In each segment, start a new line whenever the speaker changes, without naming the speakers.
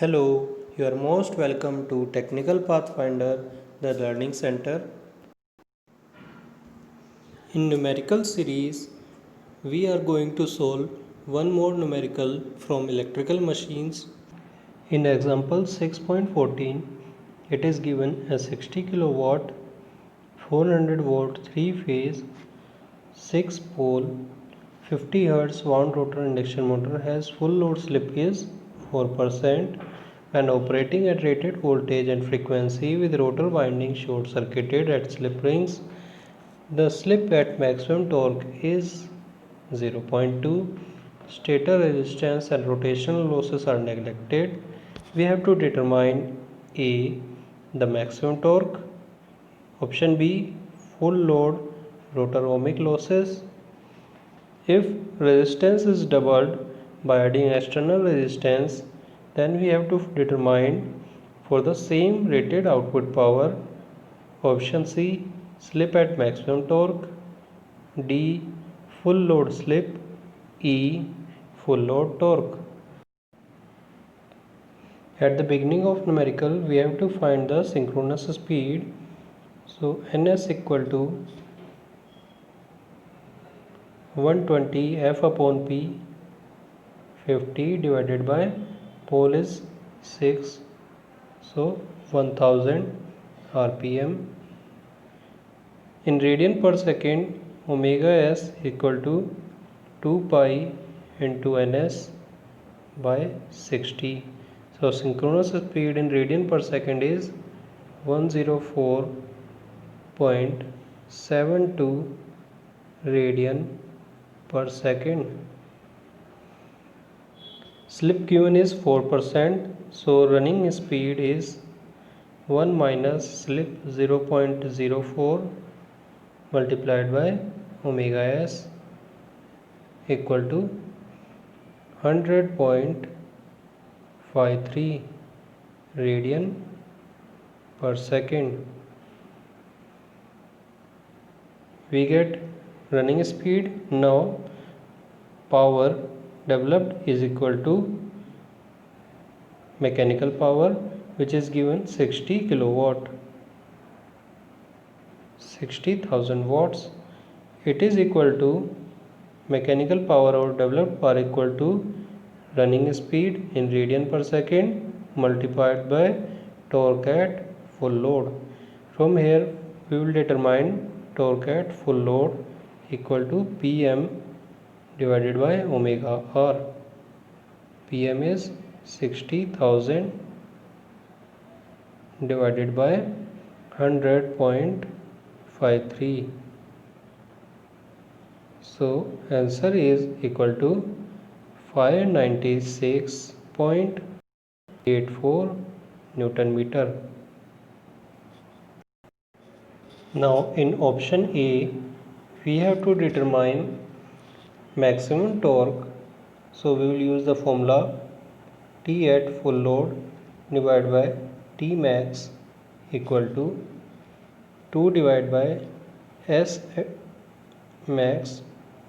Hello, you are most welcome to Technical Pathfinder, the Learning Center. In numerical series, we are going to solve one more numerical from electrical machines. In example 6.14, it is given a 60 kilowatt 400 volt 3 phase 6 pole 50 Hz wound rotor induction motor has full load slip is 4% and operating at rated voltage and frequency with rotor winding short circuited at slip rings. The slip at maximum torque is 0.2. Stator resistance and rotational losses are neglected. We have to determine A. The maximum torque. Option B. Full load rotor ohmic losses. If resistance is doubled by adding external resistance, then we have to determine for the same rated output power. Option C. Slip at maximum torque. D. Full load slip. E. Full load torque. At the beginning of numerical, we have to find the synchronous speed. So Ns equal to 120 F upon P, 50 divided by pole is 6, so 1000 rpm. In radian per second, omega s equal to 2 pi into ns by 60. So synchronous speed in radian per second is 104.72 radian per second. Slip given is 4%, so running speed is 1 minus slip 0.04 multiplied by omega s equal to 100.53 radian per second. We get running speed. Now power developed is equal to mechanical power, which is given 60 kilowatt, 60,000 watts. It is equal to mechanical power or developed power equal to running speed in radian per second multiplied by torque at full load. From here we will determine torque at full load equal to Pm divided by omega r. Pm is 60,000 divided by 100.53. So answer is equal to 596.84 Newton meter. Now in option A, we have to determine maximum torque. So we will use the formula T at full load divided by T max equal to 2 divided by S max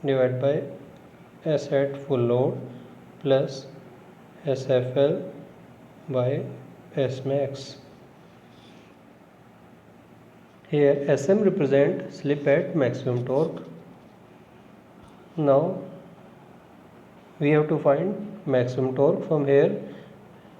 divided by S at full load plus SFL by S max. Here Sm represent slip at maximum torque. Now we have to find maximum torque. From here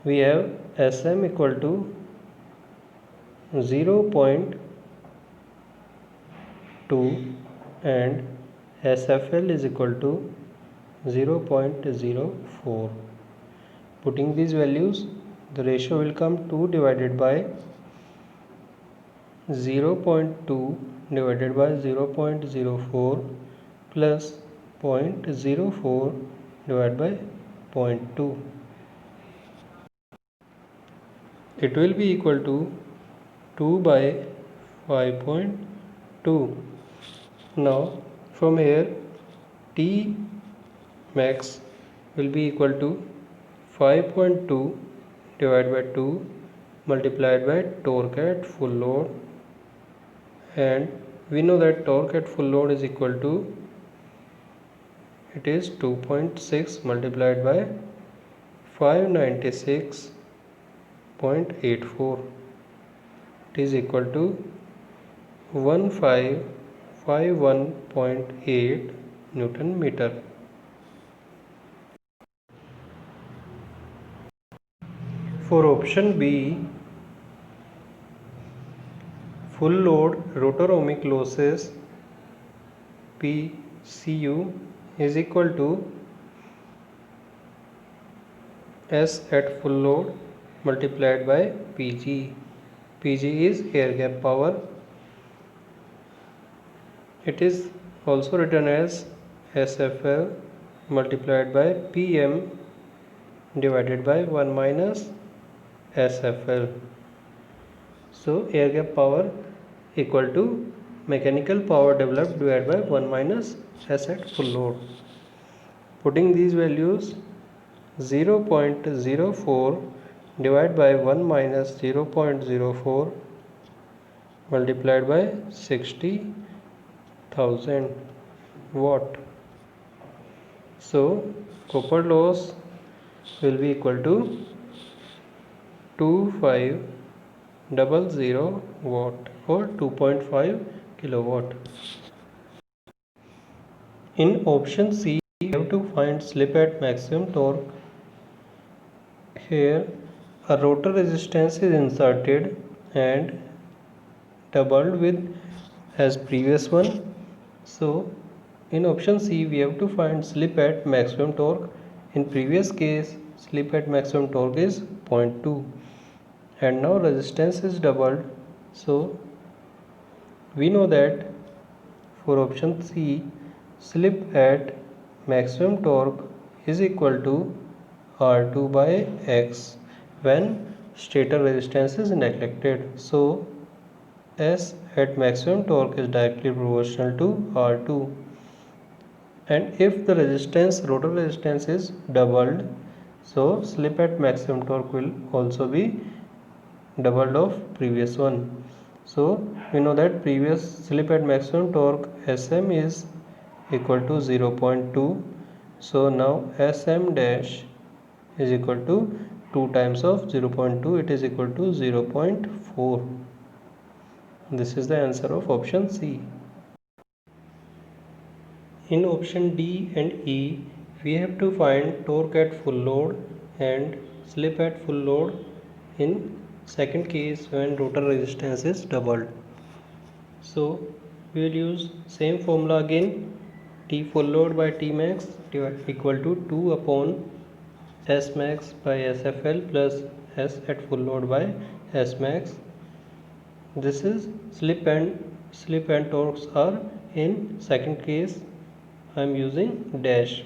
we have Sm equal to 0.2 and SFL is equal to 0.04. Putting these values, the ratio will come 2 divided by 0.2 divided by 0.04 plus 0.04 divided by 0.2. It will be equal to 2 by 5.2. Now from here T max will be equal to 5.2 divided by 2 multiplied by torque at full load, and we know that torque at full load is equal to, it is 2.6 multiplied by 596 0.84. It is equal to 1551.8 Newton meter. For option B, full load rotor ohmic losses PCU is equal to S at full load multiplied by PG. PG is air gap power. It is also written as SFL multiplied by PM divided by 1 minus SFL. So air gap power equal to mechanical power developed divided by 1 minus S at full load. Putting these values, 0.04 divided by 1 minus 0.04 multiplied by 60,000 watt. So copper loss will be equal to 2500 watt or 2.5 kilowatt. In option C, we have to find slip at maximum torque. Here a rotor resistance is inserted and doubled with as previous one. So in option C we have to find slip at maximum torque. In previous case slip at maximum torque is 0.2 and now resistance is doubled. So we know that for option C, slip at maximum torque is equal to R2 by X when stator resistance is neglected. So S at maximum torque is directly proportional to R2, and if the resistance, rotor resistance, is doubled, so slip at maximum torque will also be doubled of previous one. So we know that previous slip at maximum torque Sm is equal to 0.2. So now Sm dash is equal to 2 times of 0.2, it is equal to 0.4. This is the answer of option C. In option D and E, we have to find torque at full load and slip at full load in second case when rotor resistance is doubled. So we will use same formula again. T full load by T max equal to 2 upon S max by SFL plus S at full load by S max. This is slip and torques are in second case. I am using dash.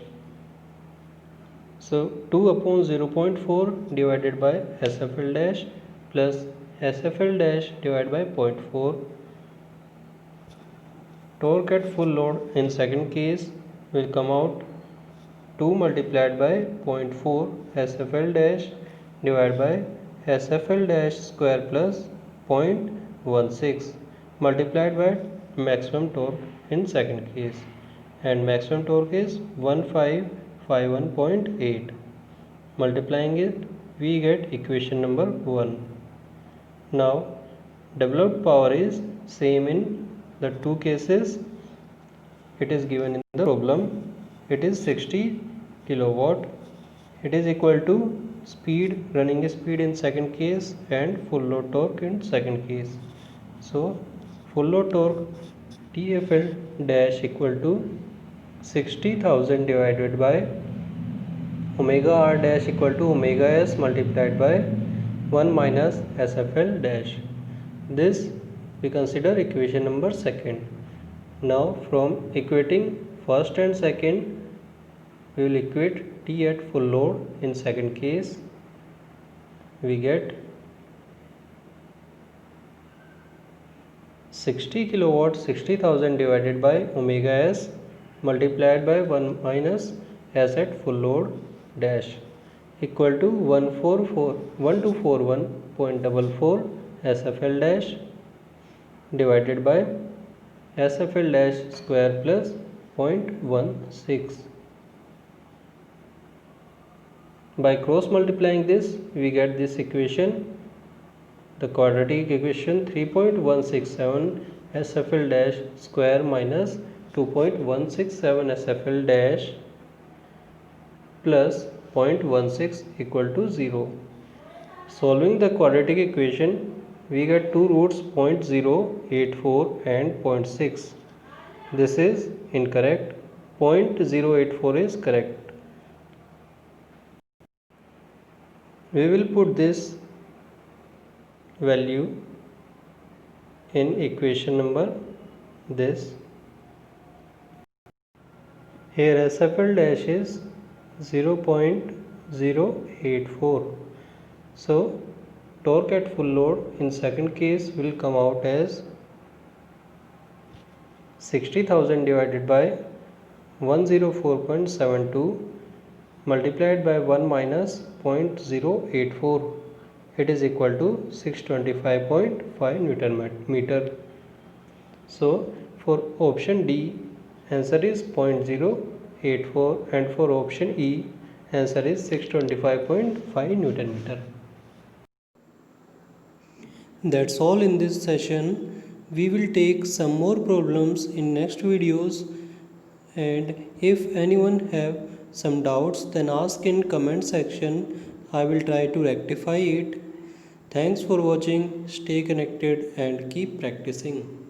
So 2 upon 0.4 divided by SFL dash plus SFL dash divided by 0.4. Torque at full load in second case will come out 2 multiplied by 0.4 SFL dash divided by SFL dash square plus 0.16 multiplied by maximum torque in second case, and maximum torque is 1551.8. Multiplying it we get equation number 1. Now developed power is same in the two cases. It is given in the problem. It is 60 kilowatt. It is equal to speed, running speed in second case and full load torque in second case. So full load torque TFL dash equal to 60,000 divided by omega R dash equal to omega S multiplied by 1 minus SFL dash. This we consider equation number second. Now from equating first and second, we will equate T at full load in second case. We get 60 kilowatt 60,000 divided by omega S multiplied by 1 minus S at full load dash equal to 1241.44 SFL dash divided by SFL dash square plus 0.16. By cross multiplying this we get this equation the quadratic equation 3.167 SFL dash square minus 2.167 SFL dash plus 0.16 equal to 0. Solving the quadratic equation, we get two roots 0.084 and 0.6. This is incorrect. 0.084 is correct. We will put this value in equation number this. Here SFL dash is 0.084. So torque at full load in second case will come out as 60,000 divided by 104.72 multiplied by 1 minus 0.084. It is equal to 625.5 Newton meter. So for option D, answer is 0.084, and for option E, answer is 625.5 Newton meter. That's all in this session. We will take some more problems in next videos, and if anyone have some doubts, then ask in comment section. I will try to rectify it. Thanks for watching. Stay connected and keep practicing.